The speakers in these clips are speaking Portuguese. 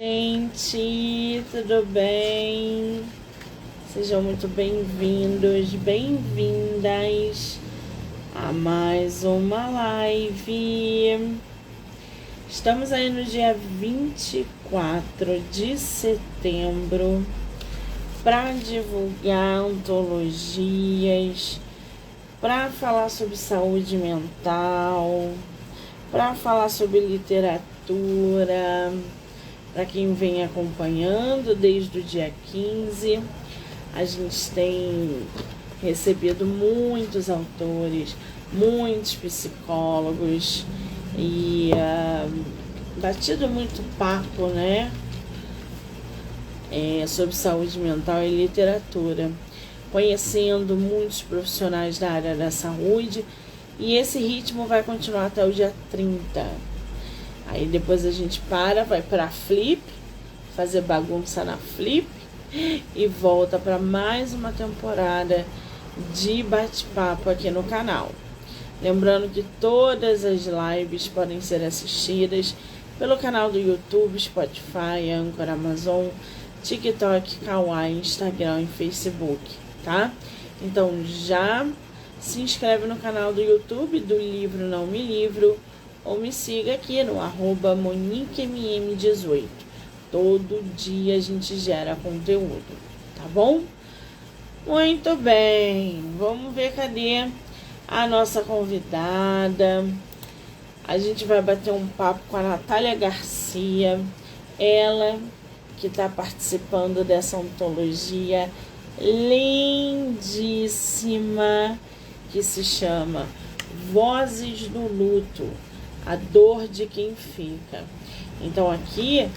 Gente, tudo bem? Sejam muito bem-vindos, bem-vindas a mais uma live. Estamos aí no dia 24 de setembro para divulgar antologias, para falar sobre saúde mental, para falar sobre literatura. Para quem vem acompanhando desde o dia 15, a gente tem recebido muitos autores, muitos psicólogos e batido muito papo, né? Sobre saúde mental e literatura, conhecendo muitos profissionais da área da saúde, e esse ritmo vai continuar até o dia 30. Aí depois a gente vai para a Flip, fazer bagunça na Flip e volta para mais uma temporada de bate-papo aqui no canal. Lembrando que todas as lives podem ser assistidas pelo canal do YouTube, Spotify, Anchor, Amazon, TikTok, Kawaii, Instagram e Facebook, tá? Então já se inscreve no canal do YouTube do Livro Não Me Livro, ou me siga aqui no @MoniqueMM18. Todo dia a gente gera conteúdo, tá bom? Muito bem, vamos ver cadê a nossa convidada. A gente vai bater um papo com a Natália Garcia, ela que está participando dessa antologia lindíssima que se chama Vozes do Luto, a dor de quem fica. Então aqui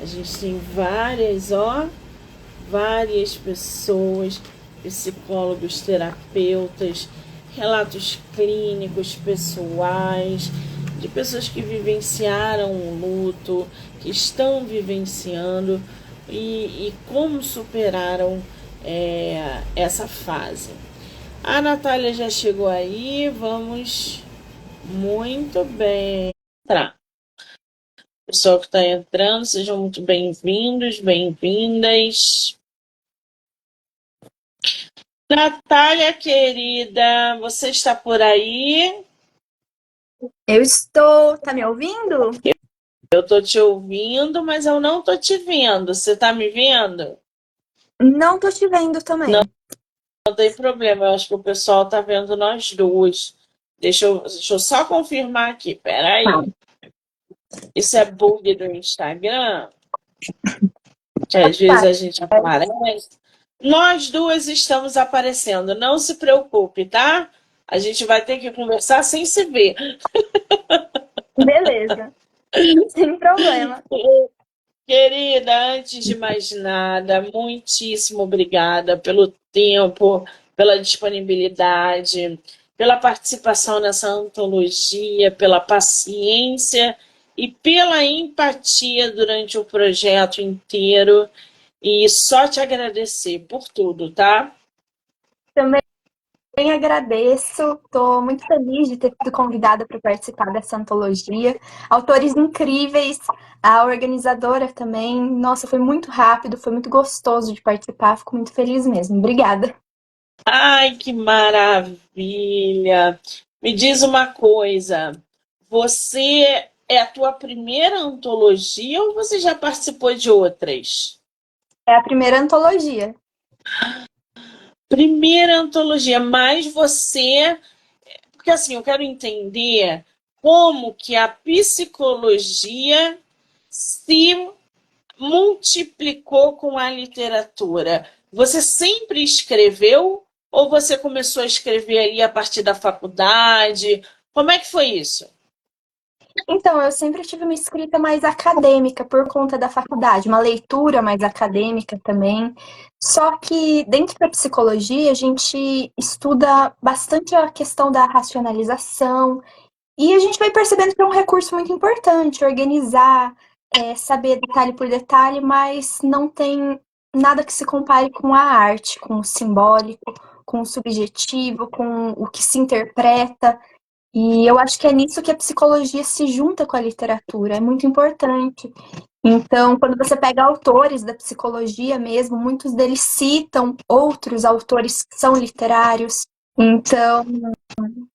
a gente tem várias pessoas, psicólogos, terapeutas, relatos clínicos, pessoais, de pessoas que vivenciaram o luto, que estão vivenciando e como superaram essa fase. A Natália já chegou aí, vamos muito bem. Pessoal que está entrando, sejam muito bem-vindos, bem-vindas. Natália, querida, você está por aí? Eu estou. Tá me ouvindo? Eu estou te ouvindo, mas eu não estou te vendo. Você está me vendo? Não tô te vendo também. Não tem problema, eu acho que o pessoal está vendo nós duas. Deixa eu só confirmar aqui, peraí. Isso é bug do Instagram? Que às vezes Tá. a gente aparece. Nós duas estamos aparecendo, não se preocupe, tá? A gente vai ter que conversar sem se ver. Beleza, sem problema. Querida, antes de mais nada, muitíssimo obrigada pelo tempo, pela disponibilidade, pela participação nessa antologia, pela paciência e pela empatia durante o projeto inteiro. E só te agradecer por tudo, tá? Também agradeço. Tô muito feliz de ter sido convidada para participar dessa antologia. Autores incríveis, a organizadora também. Nossa, foi muito rápido, foi muito gostoso de participar. Fico muito feliz mesmo. Obrigada. Ai, que maravilha! Me diz uma coisa, você é a tua primeira antologia ou você já participou de outras? É a primeira antologia. Primeira antologia, mas você... Porque assim, eu quero entender como que a psicologia se multiplicou com a literatura. Você sempre escreveu ou você começou a escrever ali a partir da faculdade? Como é que foi isso? Então, eu sempre tive uma escrita mais acadêmica por conta da faculdade, uma leitura mais acadêmica também. Só que dentro da psicologia, a gente estuda bastante a questão da racionalização e a gente vai percebendo que é um recurso muito importante, organizar, saber detalhe por detalhe, mas não tem nada que se compare com a arte, com o simbólico, com o subjetivo, com o que se interpreta. E eu acho que é nisso que a psicologia se junta com a literatura, é muito importante. Então, quando você pega autores da psicologia mesmo, muitos deles citam outros autores que são literários. Então,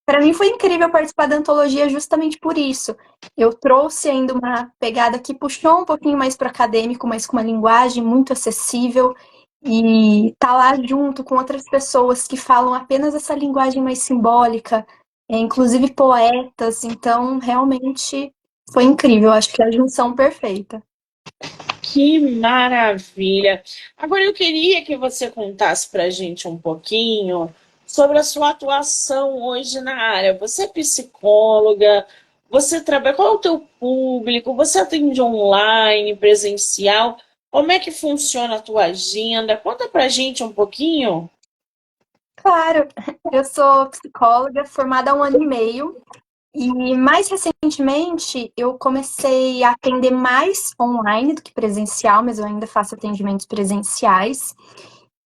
para mim foi incrível participar da antologia justamente por isso. Eu trouxe ainda uma pegada que puxou um pouquinho mais para o acadêmico, mas com uma linguagem muito acessível. E tá lá junto com outras pessoas que falam apenas essa linguagem mais simbólica, inclusive poetas. Então, realmente foi incrível. Acho que é a junção perfeita. Que maravilha! Agora eu queria que você contasse para a gente um pouquinho sobre a sua atuação hoje na área. Você é psicóloga, você trabalha, qual é o teu público? Você atende online, presencial? Como é que funciona a tua agenda? Conta para a gente um pouquinho. Claro, eu sou psicóloga formada há um ano e meio. E mais recentemente eu comecei a atender mais online do que presencial, mas eu ainda faço atendimentos presenciais.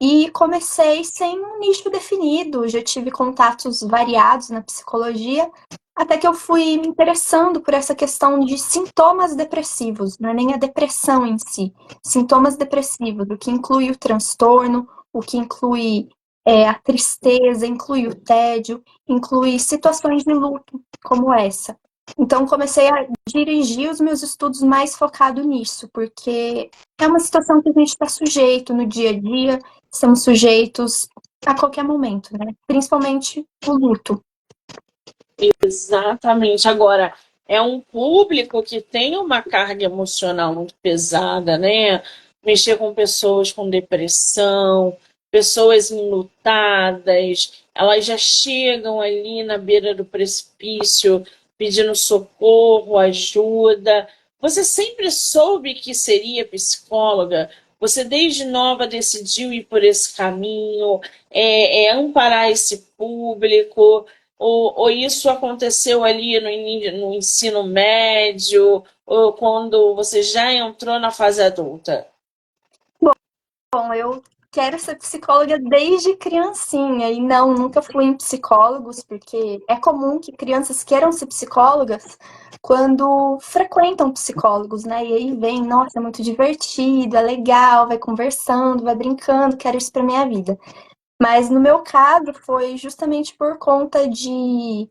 E comecei sem um nicho definido, já tive contatos variados na psicologia, até que eu fui me interessando por essa questão de sintomas depressivos, não é nem a depressão em si, sintomas depressivos, o que inclui o transtorno, o que inclui a tristeza, inclui o tédio, inclui situações de luto, como essa. Então, comecei a dirigir os meus estudos mais focado nisso, porque é uma situação que a gente está sujeito no dia a dia, estamos sujeitos a qualquer momento, né? Principalmente o luto. Exatamente. Agora, é um público que tem uma carga emocional muito pesada, né? Mexer com pessoas com depressão, pessoas enlutadas, elas já chegam ali na beira do precipício pedindo socorro, ajuda. Você sempre soube que seria psicóloga? Você desde nova decidiu ir por esse caminho, amparar esse público? Ou isso aconteceu ali no ensino médio, ou quando você já entrou na fase adulta? Bom, eu quero ser psicóloga desde criancinha e não, nunca fui em psicólogos, porque é comum que crianças queiram ser psicólogas quando frequentam psicólogos, né? E aí vem, nossa, é muito divertido, é legal, vai conversando, vai brincando, quero isso para minha vida. Mas no meu caso foi justamente por conta de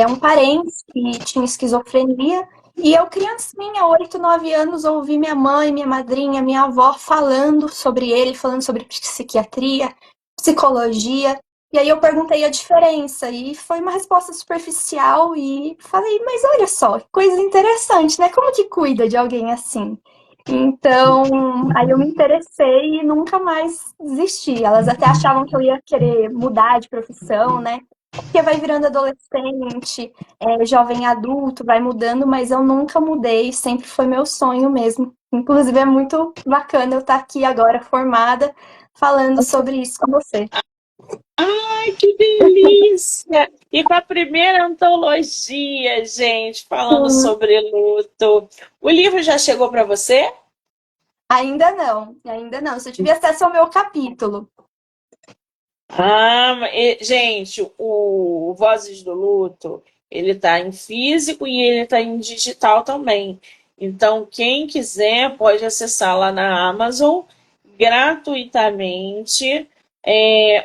um parente que tinha esquizofrenia e eu, criancinha, 8, 9 anos, ouvi minha mãe, minha madrinha, minha avó falando sobre ele, falando sobre psiquiatria, psicologia. E aí eu perguntei a diferença e foi uma resposta superficial e falei, mas olha só, que coisa interessante, né? Como que cuida de alguém assim? Então, aí eu me interessei e nunca mais desisti. Elas até achavam que eu ia querer mudar de profissão, né? Porque vai virando adolescente, jovem adulto, vai mudando, mas eu nunca mudei, sempre foi meu sonho mesmo. Inclusive, é muito bacana eu estar aqui agora formada, falando sobre isso com você. Ai, que delícia! E com a primeira antologia, gente, falando Sim. sobre luto. O livro já chegou para você? Ainda não, ainda não. Se eu tivesse acesso ao meu capítulo. Gente, o Vozes do Luto, ele tá em físico e ele tá em digital também. Então, quem quiser pode acessar lá na Amazon gratuitamente,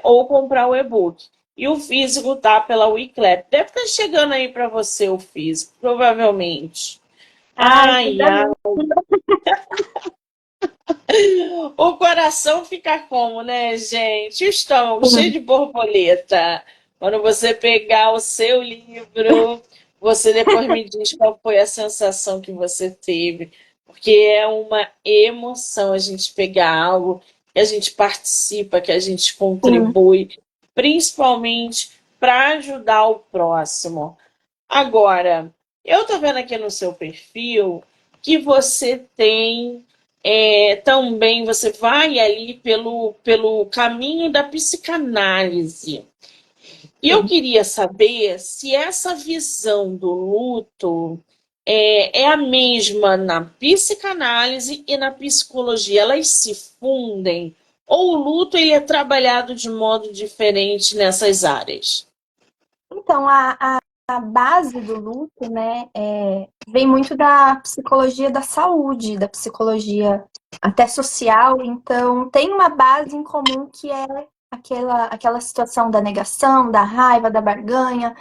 ou comprar o e-book. E o físico tá pela Wiclap. Deve estar chegando aí para você o físico, provavelmente. Ai, Ai, ainda ai. não. O coração fica como, né, gente? O estômago cheio de borboleta. Quando você pegar o seu livro, você depois me diz qual foi a sensação que você teve. Porque é uma emoção a gente pegar algo que a gente participa, que a gente Sim. contribui, principalmente para ajudar o próximo. Agora, eu tô vendo aqui no seu perfil que você tem também, você vai ali pelo caminho da psicanálise. E eu Sim. queria saber se essa visão do luto é a mesma na psicanálise e na psicologia. Elas se fundem? Ou o luto ele é trabalhado de modo diferente nessas áreas? Então, a base do luto, né, vem muito da psicologia da saúde, da psicologia até social. Então, tem uma base em comum que é aquela situação da negação, da raiva, da barganha.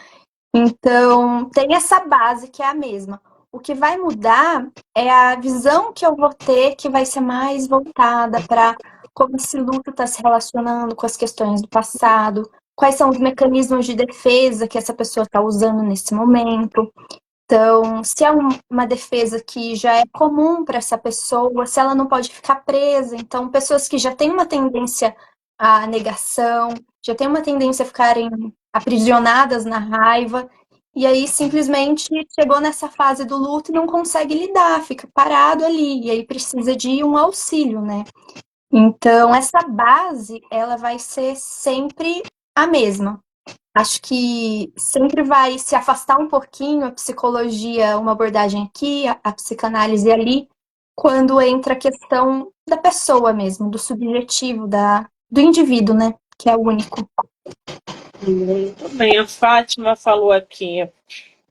Então, tem essa base que é a mesma. O que vai mudar é a visão que eu vou ter, que vai ser mais voltada para como esse luto está se relacionando com as questões do passado, quais são os mecanismos de defesa que essa pessoa está usando nesse momento. Então, se é uma defesa que já é comum para essa pessoa, se ela não pode ficar presa, então pessoas que já têm uma tendência à negação, já têm uma tendência a ficarem aprisionadas na raiva, e aí simplesmente chegou nessa fase do luto e não consegue lidar, fica parado ali, e aí precisa de um auxílio, né? Então, essa base, ela vai ser sempre a mesma. Acho que sempre vai se afastar um pouquinho a psicologia, uma abordagem aqui, a psicanálise ali, quando entra a questão da pessoa mesmo, do subjetivo, do indivíduo, né? Que é o único. Muito bem, a Fátima falou aqui.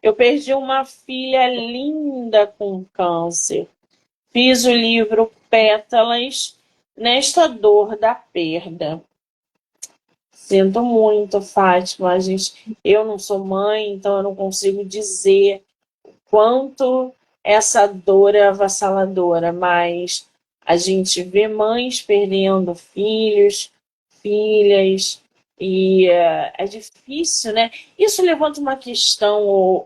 Eu perdi uma filha linda com câncer. Fiz o livro Pétalas nesta dor da perda. Sinto muito, Fátima. Eu não sou mãe, então eu não consigo dizer quanto essa dor é avassaladora, mas a gente vê mães perdendo filhos, filhas, e é difícil, né? Isso levanta uma questão,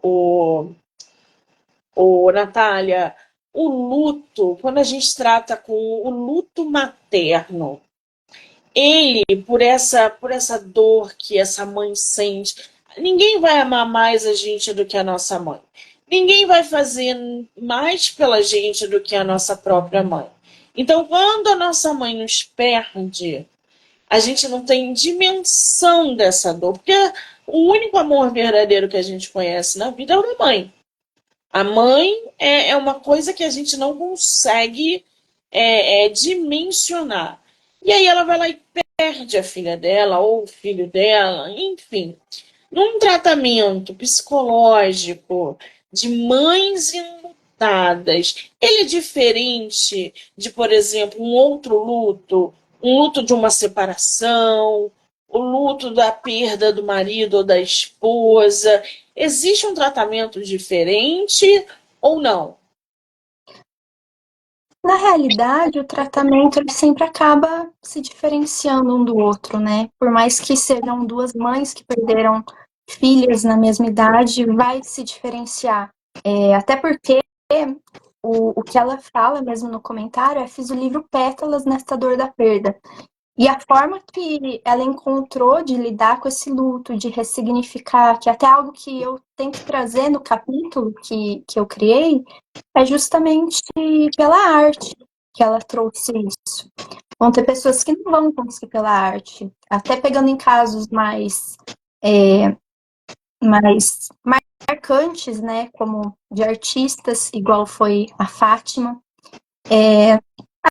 Natália, o luto, quando a gente trata com o luto materno, ele, por essa dor que essa mãe sente, ninguém vai amar mais a gente do que a nossa mãe. Ninguém vai fazer mais pela gente do que a nossa própria mãe. Então, quando a nossa mãe nos perde, a gente não tem dimensão dessa dor, porque o único amor verdadeiro que a gente conhece na vida é o da mãe. A mãe é uma coisa que a gente não consegue dimensionar. E aí ela vai lá e perde a filha dela ou o filho dela, enfim. Num tratamento psicológico de mães enlutadas, ele é diferente de, por exemplo, um luto de uma separação, o luto da perda do marido ou da esposa. Existe um tratamento diferente ou não? Na realidade, o tratamento ele sempre acaba se diferenciando um do outro, né? Por mais que sejam duas mães que perderam filhas na mesma idade, vai se diferenciar. Até porque o que ela fala mesmo no comentário é: fiz o livro Pétalas nesta dor da perda. E a forma que ela encontrou de lidar com esse luto, de ressignificar, que é até algo que eu tento trazer no capítulo que eu criei, é justamente pela arte que ela trouxe isso. Vão ter pessoas que não vão conseguir pela arte, até pegando em casos mais marcantes, né, como de artistas, igual foi a Fátima.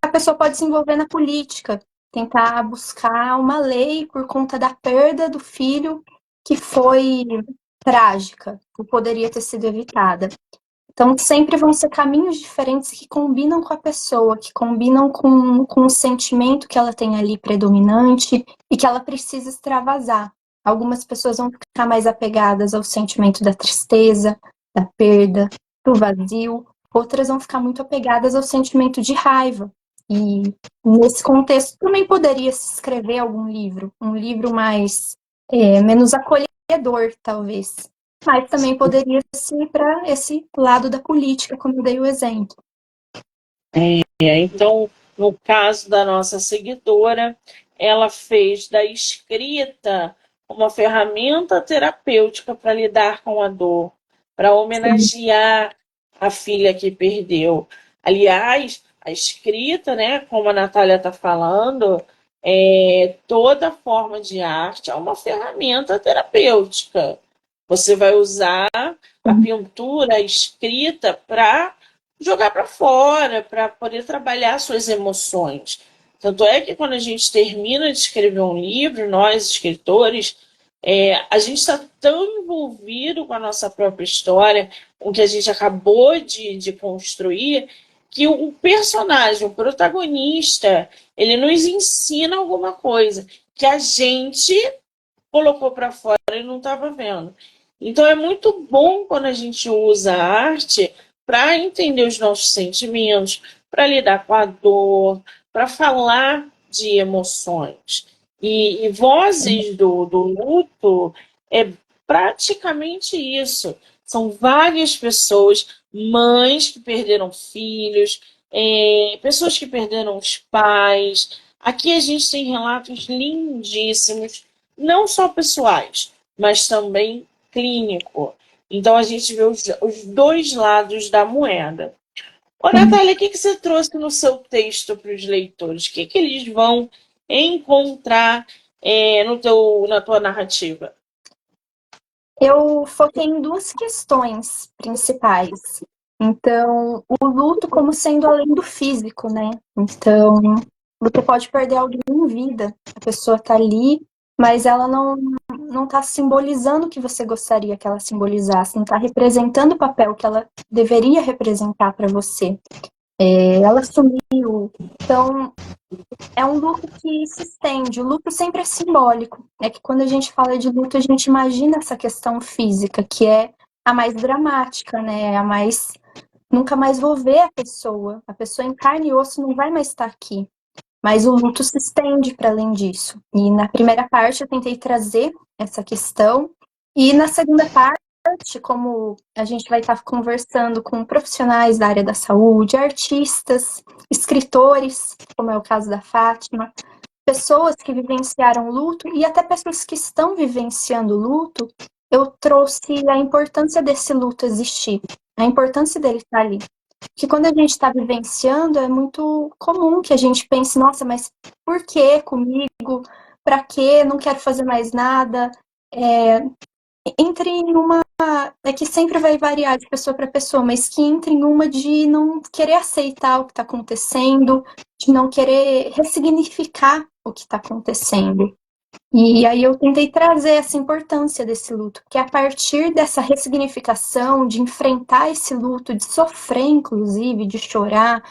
A pessoa pode se envolver na política, tentar buscar uma lei por conta da perda do filho que foi trágica, que poderia ter sido evitada. Então, sempre vão ser caminhos diferentes que combinam com a pessoa, que combinam com o sentimento que ela tem ali predominante e que ela precisa extravasar. Algumas pessoas vão ficar mais apegadas ao sentimento da tristeza, da perda, do vazio. Outras vão ficar muito apegadas ao sentimento de raiva. E nesse contexto também poderia se escrever algum livro, um livro mais menos acolhedor, talvez. Mas também poderia ser para esse lado da política, como eu dei o exemplo. Então, no caso da nossa seguidora, ela fez da escrita uma ferramenta terapêutica para lidar com a dor, para homenagear a filha que perdeu. Aliás, a escrita, né, como a Natália está falando, toda forma de arte é uma ferramenta terapêutica. Você vai usar a pintura, a escrita, para jogar para fora, para poder trabalhar suas emoções. Tanto é que quando a gente termina de escrever um livro, nós, escritores, A gente está tão envolvido com a nossa própria história, com o que a gente acabou de construir, que o personagem, o protagonista, ele nos ensina alguma coisa que a gente colocou para fora e não estava vendo. Então é muito bom quando a gente usa a arte para entender os nossos sentimentos, para lidar com a dor, para falar de emoções. E Vozes do Luto é praticamente isso. São várias pessoas, mães que perderam filhos, pessoas que perderam os pais. Aqui a gente tem relatos lindíssimos, não só pessoais, mas também clínico. Então a gente vê os dois lados da moeda. Ô, Natália, o que você trouxe no seu texto para os leitores? O que eles vão encontrar na tua narrativa? Eu foquei em duas questões principais. Então, o luto como sendo além do físico, né? Então, você pode perder alguém em vida. A pessoa tá ali, mas ela não tá simbolizando o que você gostaria que ela simbolizasse, não tá representando o papel que ela deveria representar para você. Ela sumiu. Então, é um luto que se estende. O luto sempre é simbólico. É que quando a gente fala de luto, a gente imagina essa questão física, que é a mais dramática, né? A mais. Nunca mais vou ver a pessoa. A pessoa em carne e osso não vai mais estar aqui. Mas o luto se estende para além disso. E na primeira parte eu tentei trazer essa questão. E na segunda parte, como a gente vai estar conversando com profissionais da área da saúde, artistas, escritores, como é o caso da Fátima, pessoas que vivenciaram luto e até pessoas que estão vivenciando luto, eu trouxe a importância desse luto existir, a importância dele estar ali. Porque quando a gente está vivenciando, é muito comum que a gente pense, nossa, mas por que comigo? Para quê? Não quero fazer mais nada. Entre em uma. É que sempre vai variar de pessoa para pessoa, mas que entre em uma de não querer aceitar o que está acontecendo, de não querer ressignificar o que está acontecendo. E aí eu tentei trazer essa importância desse luto, porque a partir dessa ressignificação, de enfrentar esse luto, de sofrer, inclusive, de chorar,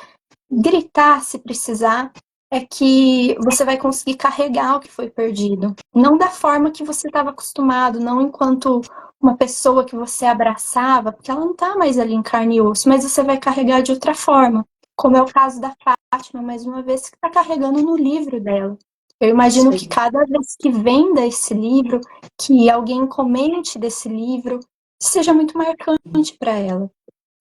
gritar se precisar, é que você vai conseguir carregar o que foi perdido. Não da forma que você estava acostumado, não enquanto uma pessoa que você abraçava, porque ela não está mais ali em carne e osso, mas você vai carregar de outra forma, como é o caso da Fátima, mais uma vez, que está carregando no livro dela. Eu imagino que cada vez que venda esse livro, que alguém comente desse livro, seja muito marcante para ela.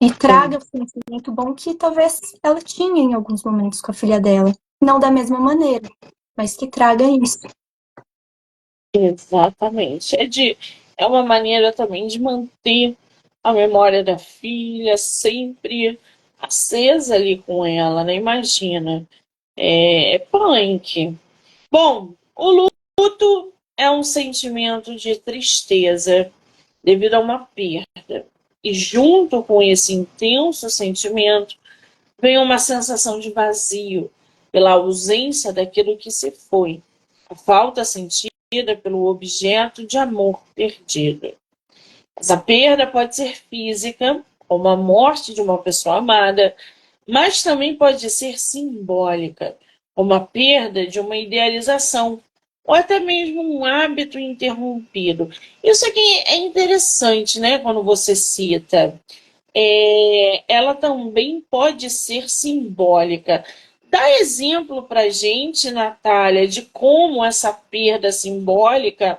E traga o sentimento bom que talvez ela tinha em alguns momentos com a filha dela. Não da mesma maneira, mas que traga isso. Exatamente. É uma maneira também de manter a memória da filha sempre acesa ali com ela, né? Imagina. É punk. Bom, o luto é um sentimento de tristeza devido a uma perda. E junto com esse intenso sentimento vem uma sensação de vazio pela ausência daquilo que se foi, a falta sentida pelo objeto de amor perdido. Essa perda pode ser física, como a morte de uma pessoa amada, mas também pode ser simbólica, como a perda de uma idealização, ou até mesmo um hábito interrompido. Isso aqui é interessante, né, quando você cita. Ela também pode ser simbólica. Dá exemplo para a gente, Natália, de como essa perda simbólica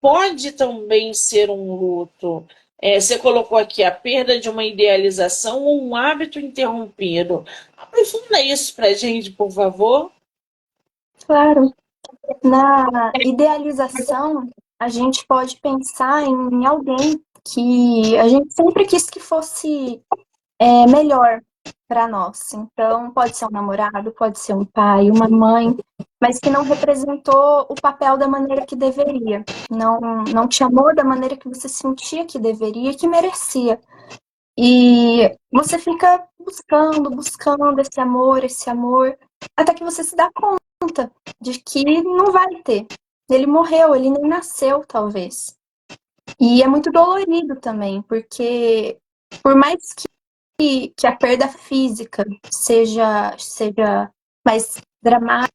pode também ser um luto. Você colocou aqui a perda de uma idealização ou um hábito interrompido. Aprofunda isso para a gente, por favor. Claro, na idealização, a gente pode pensar em alguém que a gente sempre quis que fosse melhor para nós. Então, pode ser um namorado, pode ser um pai, uma mãe, mas que não representou o papel da maneira que deveria. Não te amou da maneira que você sentia que deveria e que merecia. E você fica buscando esse amor, até que você se dá conta de que não vai ter. ele morreu, ele nem nasceu, talvez. E é muito dolorido também, porque por mais que a perda física seja mais dramática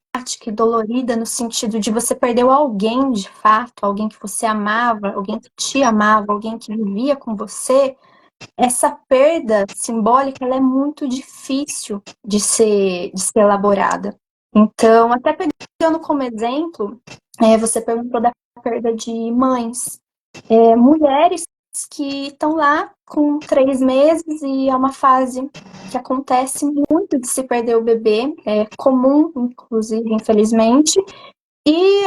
e dolorida no sentido de você perdeu alguém de fato, alguém que você amava, alguém que te amava, alguém que vivia com você, essa perda simbólica ela é muito difícil de ser elaborada. Então, até pegando como exemplo, você perguntou da perda de mães. Mulheres que estão lá com 3 meses e é uma fase que acontece muito de se perder o bebê, é comum, inclusive, infelizmente. E,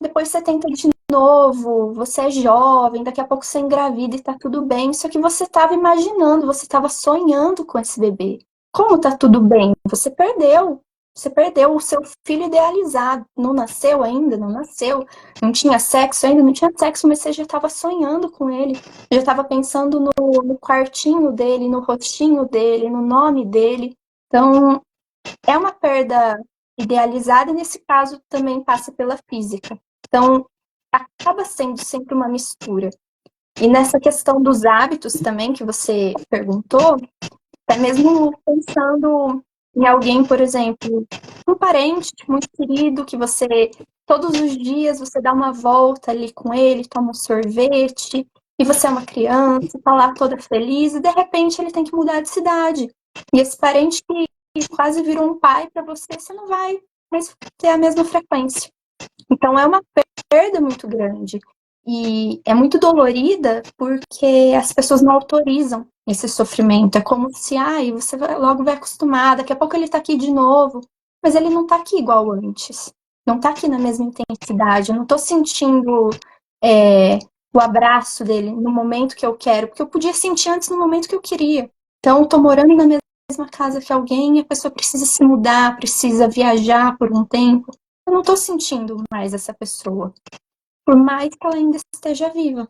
depois você tenta de novo, você é jovem, daqui a pouco você engravida e tá tudo bem. Só que você estava imaginando, você estava sonhando com esse bebê. Como tá tudo bem? Você perdeu. Você perdeu o seu filho idealizado. Não nasceu ainda? Não nasceu. Não tinha sexo ainda? Não tinha sexo, mas você já estava sonhando com ele. Já estava pensando no quartinho dele, no rostinho dele, no nome dele. Então, é uma perda idealizada e, nesse caso, também passa pela física. Então, acaba sendo sempre uma mistura. E nessa questão dos hábitos também, que você perguntou, até mesmo pensando em alguém, por exemplo, um parente muito querido, que você, todos os dias, você dá uma volta ali com ele, toma um sorvete, e você é uma criança, tá lá toda feliz, e de repente ele tem que mudar de cidade. E esse parente que quase virou um pai para você, você não vai mais ter a mesma frequência. Então é uma perda muito grande. E é muito dolorida porque as pessoas não autorizam esse sofrimento. É como se, você logo vai acostumar, daqui a pouco ele tá aqui de novo. Mas ele não tá aqui igual antes. Não tá aqui na mesma intensidade. Eu não tô sentindo o abraço dele no momento que eu quero, porque eu podia sentir antes no momento que eu queria. Então, eu tô morando na mesma casa que alguém e a pessoa precisa se mudar, precisa viajar por um tempo. Eu não tô sentindo mais essa pessoa. Por mais que ela ainda esteja viva.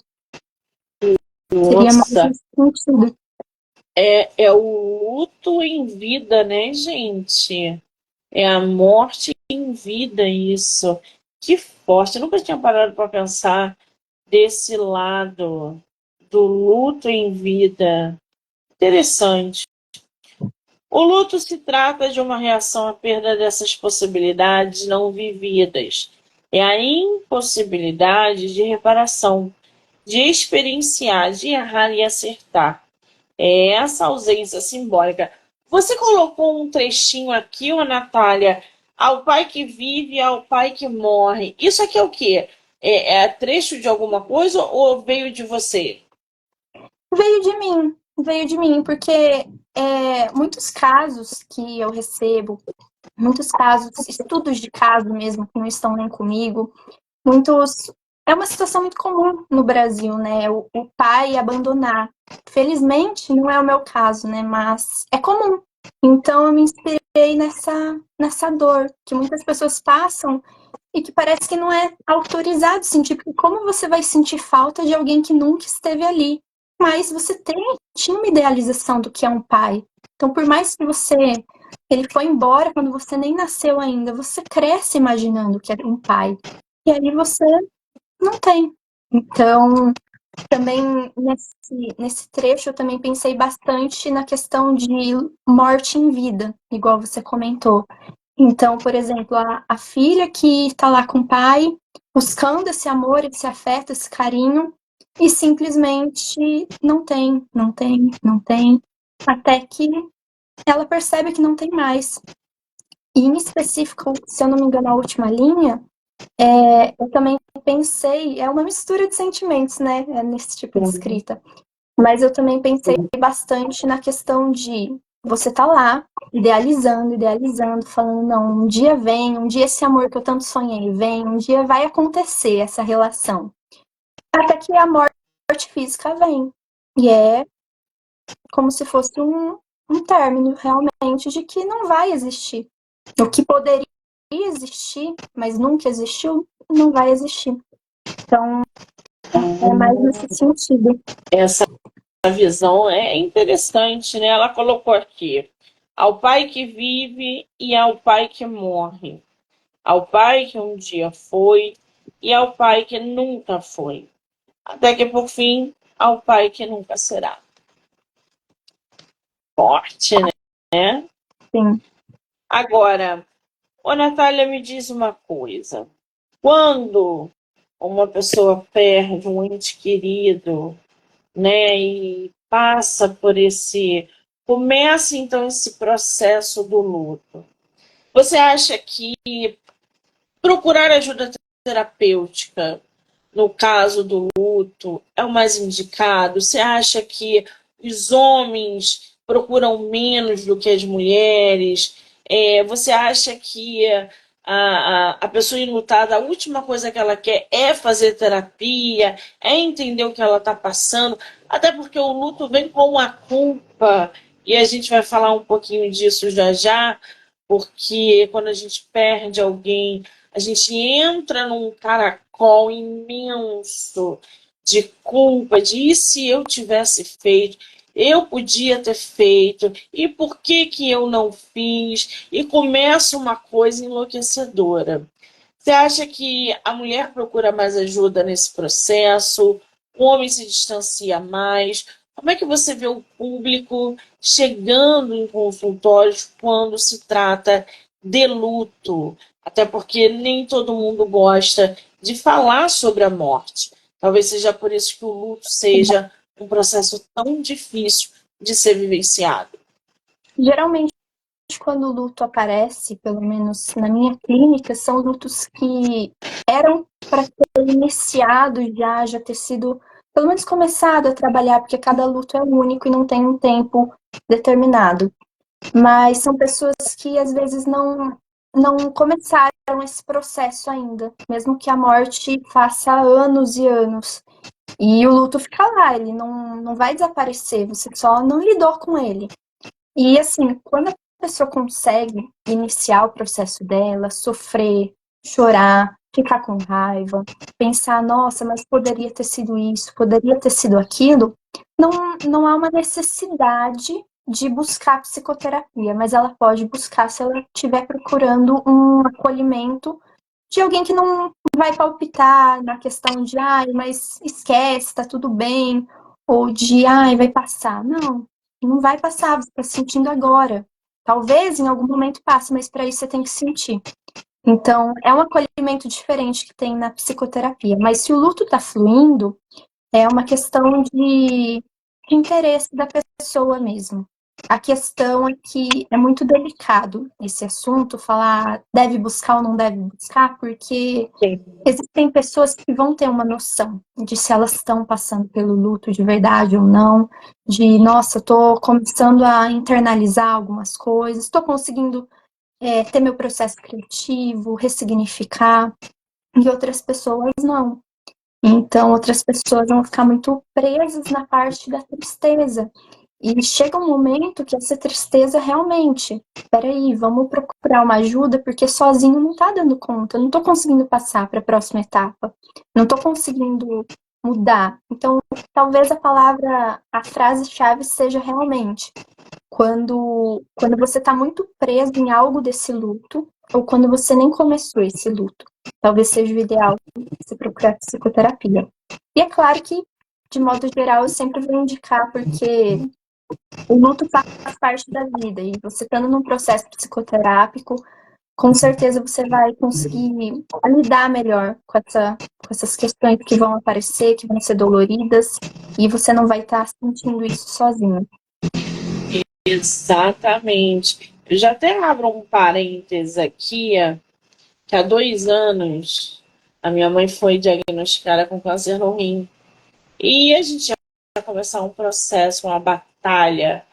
Seria mais Nossa, nesse sentido. é o luto em vida, né, gente? É a morte em vida, isso. Que forte. Eu nunca tinha parado para pensar desse lado do luto em vida. Interessante. O luto se trata de uma reação à perda dessas possibilidades não vividas. É a impossibilidade de reparação, de experienciar, de errar e acertar. É essa ausência simbólica. Você colocou um trechinho aqui, ô Natália, ao pai que vive e ao pai que morre. Isso aqui é o quê? É trecho de alguma coisa ou veio de você? Veio de mim, porque muitos casos que eu recebo, muitos casos, estudos de caso mesmo, que não estão nem comigo, muitos. É uma situação muito comum no Brasil, né? O pai abandonar. Felizmente, não é o meu caso, né? Mas é comum. Então, eu me inspirei nessa dor que muitas pessoas passam e que parece que não é autorizado sentir. Porque como você vai sentir falta de alguém que nunca esteve ali? Mas você tinha uma idealização do que é um pai. Então, por mais que ele foi embora quando você nem nasceu ainda, você cresce imaginando que é um pai. E aí você não tem. Então, também nesse trecho, eu também pensei bastante na questão de morte em vida, igual você comentou. Então, por exemplo, a filha que está lá com o pai, buscando esse amor, esse afeto, esse carinho, e simplesmente não tem, não tem, não tem, até que ela percebe que não tem mais. E em específico, se eu não me engano, a última linha, eu também pensei, é uma mistura de sentimentos, né, nesse tipo de escrita. Mas eu também pensei bastante na questão de você tá lá, idealizando, idealizando, falando, não, um dia vem, um dia esse amor que eu tanto sonhei vem, um dia vai acontecer essa relação. Até que a morte física vem. E é como se fosse um término, realmente, de que não vai existir. O que poderia existir, mas nunca existiu, não vai existir. Então, é mais nesse sentido. Essa visão é interessante, né? Ela colocou aqui: ao pai que vive e ao pai que morre, ao pai que um dia foi e ao pai que nunca foi, até que por fim ao pai que nunca será. Forte, né? Sim. Agora, ô Natália, me diz uma coisa. Quando uma pessoa perde um ente querido, né, e passa por começa então esse processo do luto, você acha que procurar ajuda terapêutica no caso do luto é o mais indicado? Você acha que os homens procuram menos do que as mulheres? Você acha que a pessoa enlutada, a última coisa que ela quer é fazer terapia, é entender o que ela está passando? Até porque o luto vem com a culpa, e a gente vai falar um pouquinho disso já já, porque quando a gente perde alguém, a gente entra num caracol imenso de culpa, de e se eu tivesse feito, eu podia ter feito, e por que que eu não fiz? E começa uma coisa enlouquecedora. Você acha que a mulher procura mais ajuda nesse processo? O homem se distancia mais? Como é que você vê o público chegando em consultórios quando se trata de luto? Até porque nem todo mundo gosta de falar sobre a morte. Talvez seja por isso que o luto seja um processo tão difícil de ser vivenciado. Geralmente, quando o luto aparece, pelo menos na minha clínica, são lutos que eram para ter iniciado já ter sido, pelo menos começado a trabalhar, porque cada luto é único e não tem um tempo determinado. Mas são pessoas que às vezes não começaram esse processo ainda, mesmo que a morte faça anos e anos. E o luto fica lá, ele não vai desaparecer, você só não lidou com ele. E assim, quando a pessoa consegue iniciar o processo dela, sofrer, chorar, ficar com raiva, pensar, nossa, mas poderia ter sido isso, poderia ter sido aquilo, não, não há uma necessidade de buscar psicoterapia, mas ela pode buscar se ela estiver procurando um acolhimento de alguém que não vai palpitar na questão de, ai, mas esquece, tá tudo bem, ou de, ai, vai passar. Não vai passar, você está sentindo agora. Talvez em algum momento passe, mas para isso você tem que sentir. Então, é um acolhimento diferente que tem na psicoterapia. Mas se o luto está fluindo, é uma questão de interesse da pessoa mesmo. A questão é que é muito delicado esse assunto, falar deve buscar ou não deve buscar, porque existem pessoas que vão ter uma noção de se elas estão passando pelo luto de verdade ou não, de, nossa, estou começando a internalizar algumas coisas, estou conseguindo ter meu processo criativo, ressignificar, e outras pessoas não. Então, outras pessoas vão ficar muito presas na parte da tristeza. E chega um momento que essa tristeza realmente, peraí, vamos procurar uma ajuda, porque sozinho não tá dando conta, não tô conseguindo passar para a próxima etapa, não tô conseguindo mudar. Então, talvez a frase-chave seja realmente quando você tá muito preso em algo desse luto, ou quando você nem começou esse luto. Talvez seja o ideal você procurar psicoterapia. E é claro que, de modo geral, eu sempre vou indicar, porque o luto faz parte da vida, e você estando num processo psicoterápico, com certeza você vai conseguir lidar melhor com essas questões que vão aparecer, que vão ser doloridas, e você não vai estar sentindo isso sozinho. Exatamente. Eu já até abro um parênteses aqui, que há 2 anos a minha mãe foi diagnosticada com câncer no rim. E a gente vai começar um processo, uma batalha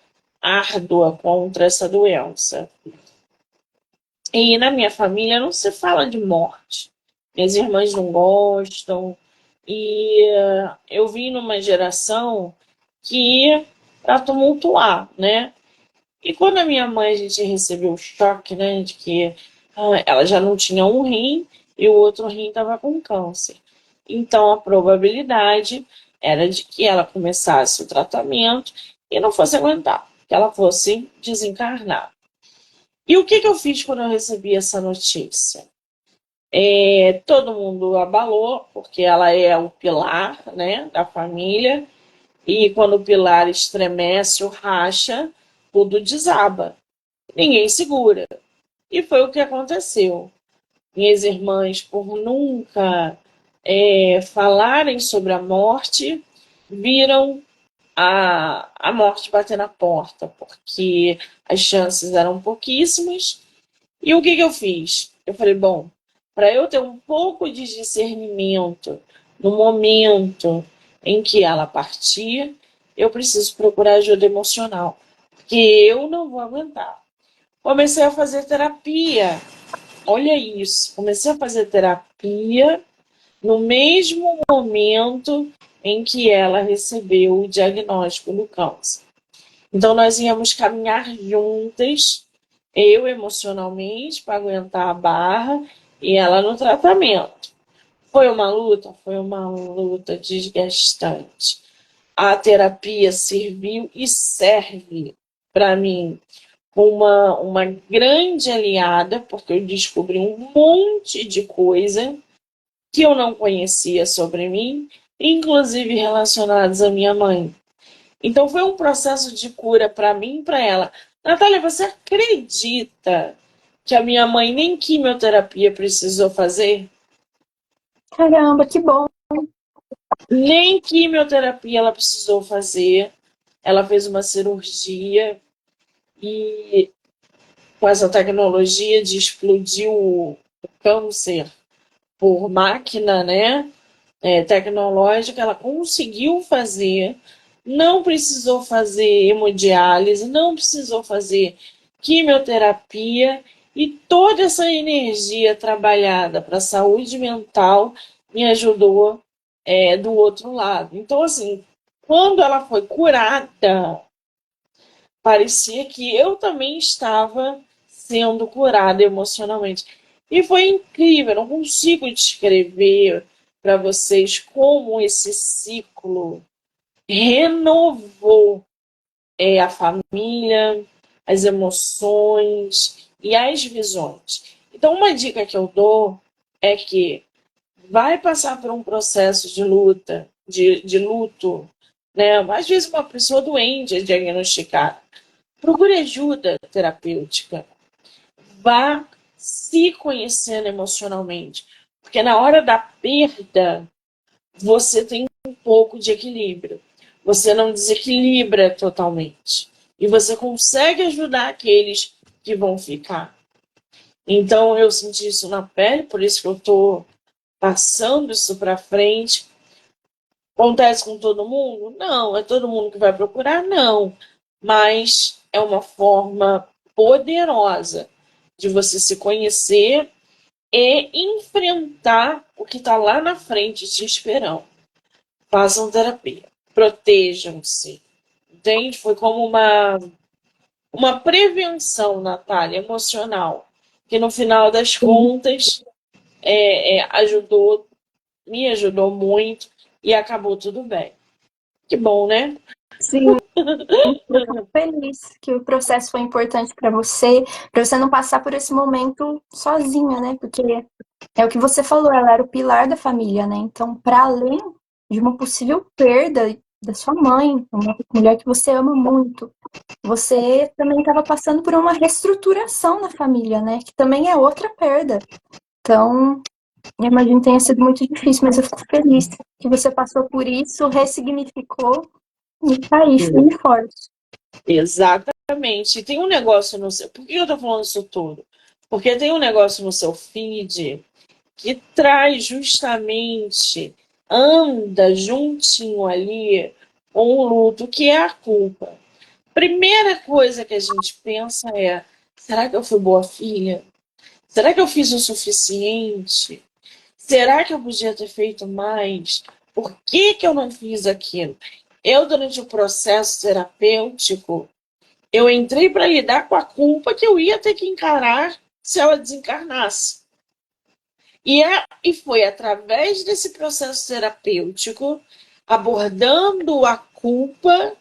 árdua contra essa doença. E na minha família não se fala de morte. Minhas irmãs não gostam. E eu vim numa geração que para tumultuar, né? E quando a minha mãe, a gente recebeu o choque, né, de que ela já não tinha um rim e o outro rim estava com câncer. Então a probabilidade era de que ela começasse o tratamento e não fosse aguentar, que ela fosse desencarnar. E o que eu fiz quando eu recebi essa notícia? Todo mundo abalou, porque ela é o pilar, né, da família, e quando o pilar estremece ou racha, tudo desaba. Ninguém segura. E foi o que aconteceu. Minhas irmãs, por nunca falarem sobre a morte, viram a morte bater na porta, porque as chances eram pouquíssimas. E o que eu fiz? Eu falei, bom, para eu ter um pouco de discernimento no momento em que ela partir, eu preciso procurar ajuda emocional, porque eu não vou aguentar. Comecei a fazer terapia. Olha isso, comecei a fazer terapia no mesmo momento em que ela recebeu o diagnóstico do câncer. Então, nós íamos caminhar juntas, eu emocionalmente, para aguentar a barra, e ela no tratamento. Foi uma luta? Foi uma luta desgastante. A terapia serviu e serve para mim uma grande aliada, porque eu descobri um monte de coisa que eu não conhecia sobre mim, inclusive relacionados à minha mãe. Então foi um processo de cura para mim e para ela. Natália, você acredita que a minha mãe nem quimioterapia precisou fazer? Caramba, que bom. Nem quimioterapia ela precisou fazer. Ela fez uma cirurgia e com essa tecnologia de explodir o câncer por máquina, né? Tecnológica, ela conseguiu fazer, não precisou fazer hemodiálise, não precisou fazer quimioterapia e toda essa energia trabalhada para a saúde mental me ajudou do outro lado. Então, assim, quando ela foi curada, parecia que eu também estava sendo curada emocionalmente. E foi incrível, eu não consigo descrever para vocês como esse ciclo renovou a família, as emoções e as visões. Então, uma dica que eu dou é que vai passar por um processo de luta, de luto, né? Às vezes uma pessoa doente é diagnosticada. Procure ajuda terapêutica. Vá se conhecendo emocionalmente. Porque na hora da perda, você tem um pouco de equilíbrio. Você não desequilibra totalmente. E você consegue ajudar aqueles que vão ficar. Então eu senti isso na pele, por isso que eu estou passando isso para frente. Acontece com todo mundo? Não. É todo mundo que vai procurar? Não. Mas é uma forma poderosa de você se conhecer e enfrentar o que está lá na frente te esperando. Façam terapia. Protejam-se. Entende? Foi como uma prevenção, Natália, emocional. Que no final das contas ajudou, me ajudou muito e acabou tudo bem. Que bom, né? Sim, eu fico feliz que o processo foi importante para você não passar por esse momento sozinha, né? Porque é o que você falou, ela era o pilar da família, né? Então, para além de uma possível perda da sua mãe, uma mulher que você ama muito, você também estava passando por uma reestruturação na família, né? Que também é outra perda. Então, eu imagino que tenha sido muito difícil, mas eu fico feliz que você passou por isso, ressignificou e tá aí, firme e forte. Exatamente. E tem um negócio no seu. Por que eu tô falando isso tudo? Porque tem um negócio no seu feed que traz justamente, anda juntinho ali com o luto, que é a culpa. Primeira coisa que a gente pensa é: será que eu fui boa filha? Será que eu fiz o suficiente? Será que eu podia ter feito mais? Por que eu não fiz aquilo? Eu, durante o processo terapêutico, eu entrei para lidar com a culpa que eu ia ter que encarar se ela desencarnasse. E foi através desse processo terapêutico, abordando a culpa,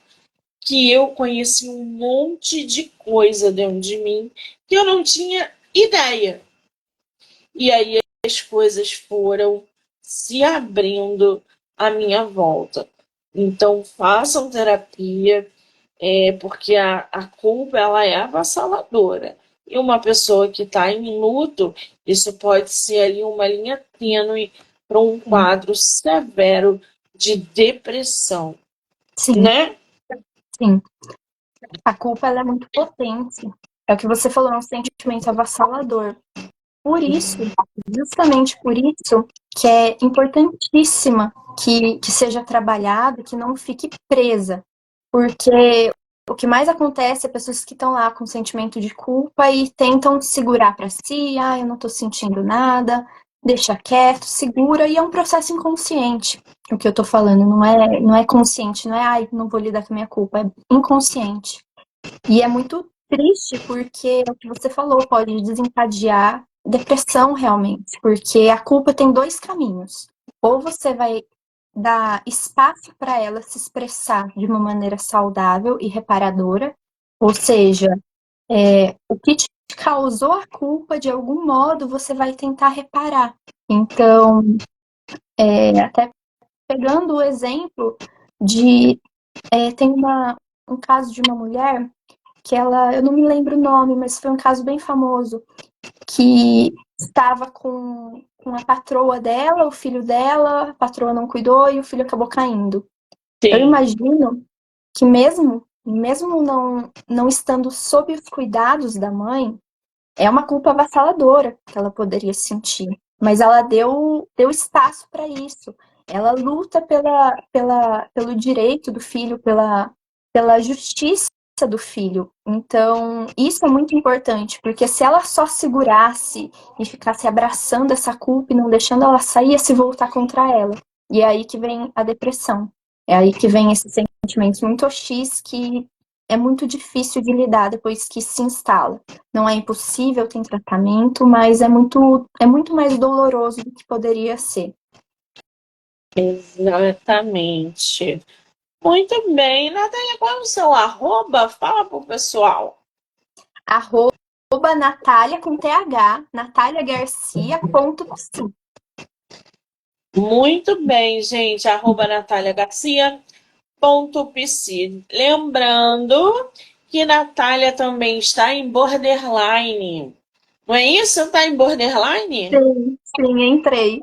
que eu conheci um monte de coisa dentro de mim que eu não tinha ideia. E aí as coisas foram se abrindo à minha volta. Então, façam terapia, porque a culpa ela é avassaladora. E uma pessoa que está em luto, isso pode ser ali uma linha tênue para um Sim, quadro severo de depressão, sim, né? sim. A culpa ela é muito potente. É o que você falou, é um sentimento avassalador. Por isso, justamente por isso, que é importantíssima que seja trabalhada, que não fique presa. Porque o que mais acontece é pessoas que estão lá com sentimento de culpa e tentam segurar para si, ah, eu não estou sentindo nada, deixa quieto, segura, e é um processo inconsciente. O que eu estou falando não é consciente, não é, ai, não vou lidar com a minha culpa, é inconsciente. E é muito triste porque é o que você falou, pode desencadear depressão realmente, porque a culpa tem dois caminhos. Ou você vai dar espaço para ela se expressar de uma maneira saudável e reparadora, ou seja, o que te causou a culpa, de algum modo, você vai tentar reparar. Então, até pegando o exemplo de. Tem um caso de uma mulher que ela, eu não me lembro o nome, mas foi um caso bem famoso, que estava com a patroa dela, o filho dela, a patroa não cuidou e o filho acabou caindo. Eu Sim. imagino que mesmo não estando sob os cuidados da mãe, é uma culpa avassaladora que ela poderia sentir. Mas ela deu espaço para isso. Ela luta pelo direito do filho, pela justiça do filho. Então, isso é muito importante, porque se ela só segurasse e ficasse abraçando essa culpa e não deixando ela sair, ia se voltar contra ela. E é aí que vem a depressão. É aí que vem esses sentimentos muito hostis que é muito difícil de lidar depois que se instala. Não é impossível, tem tratamento, mas é muito mais doloroso do que poderia ser. Exatamente. Muito bem. Natália, qual é o seu arroba? Fala pro pessoal. Natália com TH, nataliagarcia.psi. Muito bem, gente. Arroba Natália Garcia. .pc. Lembrando que Natália também está em Borderline. Não é isso? Está em Borderline? Sim, sim, entrei.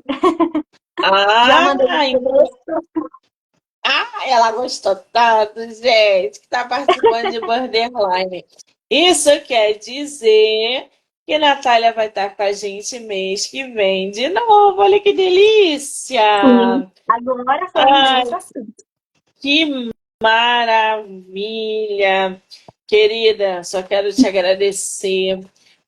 Já mandei Ah, o texto. ela gostou tanto, gente, que está participando de Borderline. Isso quer dizer que Natália vai estar com a gente mês que vem de novo. Olha que Sim, delícia! agora falando de Ai, outro assunto. que maravilha! Querida, só quero te agradecer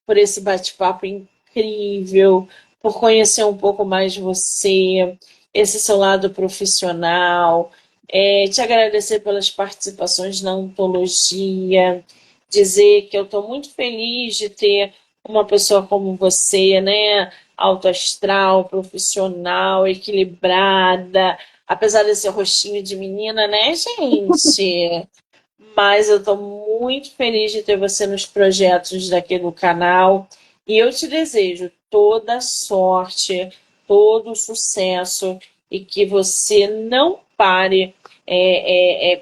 por esse bate-papo incrível, por conhecer um pouco mais de você, esse seu lado profissional, te agradecer pelas participações na antologia, dizer que eu estou muito feliz de ter uma pessoa como você, né? Alto astral, profissional, equilibrada, apesar desse rostinho de menina, né, gente? Mas eu estou muito feliz de ter você nos projetos daqui do canal e eu te desejo toda sorte, todo sucesso e que você não pare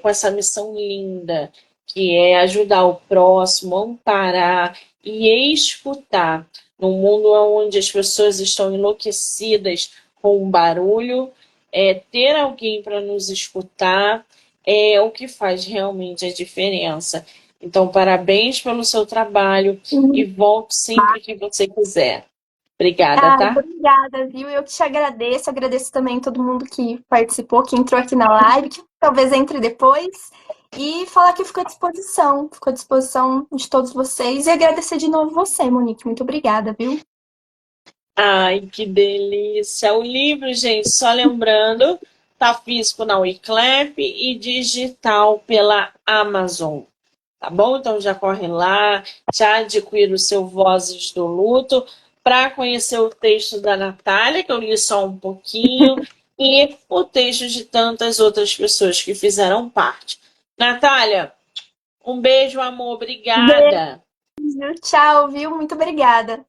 com essa missão linda que é ajudar o próximo, amparar e escutar. Num mundo onde as pessoas estão enlouquecidas com o barulho, ter alguém para nos escutar é o que faz realmente a diferença. Então, parabéns pelo seu trabalho e volte sempre que você quiser. Obrigada, Ah, tá? obrigada, viu? Eu que te agradeço. Agradeço também todo mundo que participou, que entrou aqui na live, que talvez entre depois. E falar que eu fico à disposição de todos vocês. E agradecer de novo você, Monique. Muito obrigada, viu? Ai, que delícia! O livro, gente, só lembrando, tá físico na Wiclap e digital pela Amazon. Tá bom? Então já corre lá, já adquire o seu Vozes do Luto para conhecer o texto da Natália, que eu li só um pouquinho, e o texto de tantas outras pessoas que fizeram parte. Natália, um beijo, amor, Beijo, obrigada. tchau, viu? Muito obrigada.